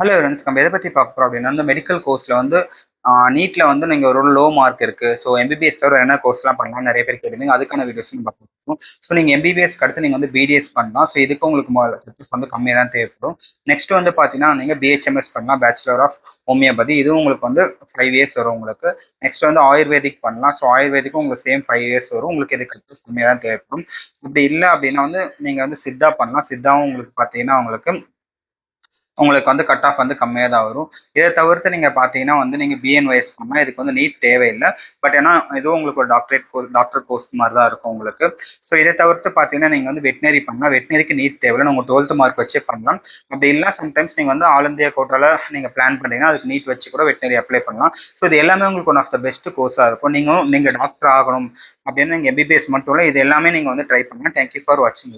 Hello friends, நம்ம எதை பற்றி பார்க்க போகிறோம் அப்படின்னா, இந்த மெடிக்கல் கோர்ஸில் வந்து நீட்டில் வந்து நீங்கள் ஒரு லோ மார்க் இருக்குது. ஸோ எம்பிபிஎஸ் தவிர என்ன கோர்ஸ்லாம் பண்ணலாம் நிறைய பேர் கேட்டிருந்தீங்க. அதுக்கான வீடியோஸ் நம்ம பார்க்க போகிறோம். ஸோ நீங்கள் எம்பிபிஎஸ்க்கு அடுத்து நீங்கள் வந்து பிடிஎஸ் பண்ணலாம். ஸோ இதுக்கு உங்களுக்கு வந்து கம்மியாக தான் தேவைப்படும். நெக்ஸ்ட் வந்து பார்த்தீங்கன்னா, நீங்கள் பிஹெச்எம்எஸ் பண்ணலாம், பேச்சுலர் ஆஃப் ஹோமியோபதி. இதுவும் உங்களுக்கு வந்து 5 இயர்ஸ் வரும் உங்களுக்கு. நெக்ஸ்ட் வந்து ஆயுர்வேதிக் பண்ணலாம். ஸோ ஆயுர்வேதிக்கும் உங்களுக்கு சேம் 5 இயர்ஸ் வரும். உங்களுக்கு இதுக்கு கம்மியாக தான் தேவைப்படும். இப்படி இல்லை அப்படின்னா வந்து நீங்கள் வந்து சித்தா பண்ணலாம். சித்தாவும் உங்களுக்கு பார்த்தீங்கன்னா உங்களுக்கு வந்து கட் ஆஃப் வந்து கம்மியாக தான் வரும். இதை தவிர்த்து நீங்கள் பார்த்தீங்கன்னா வந்து நீங்கள் பிஎன்ஒஎஸ் பண்ணால் இதுக்கு வந்து நீட் தேவையில்லை. பட் ஏன்னா இதுவும் உங்களுக்கு ஒரு டாக்டர் கோர்ஸ் மாதிரி தான் இருக்கும் உங்களுக்கு. ஸோ இதை தவிர்த்து பார்த்தீங்கன்னா நீங்கள் வந்து வெட்டினரி பண்ணால் வெட்டினரிக்கு நீட் தேவையில்லை. உங்கள் 12th மார்க் வச்சே பண்ணலாம். அப்படி இல்லை சம்டைம்ஸ் நீங்கள் வந்து ஆல் இந்தியா கோட்டாவில் நீங்கள் பிளான் பண்ணீங்கன்னா அதுக்கு நீட் வச்சு கூட வெட்டினரி அப்ளை பண்ணலாம். ஸோ இது எல்லாமே உங்களுக்கு ஒன் ஆஃப் த பெஸ்ட் கோர்ஸாக இருக்கும். நீங்கள் டாக்டர் ஆகணும் அப்படின்னு நீங்கள் எம்பிபிஎஸ் மட்டும் இல்லை, இது எல்லாமே நீங்கள் வந்து ட்ரை பண்ணலாம். தேங்க்யூ ஃபார் வாட்சிங்.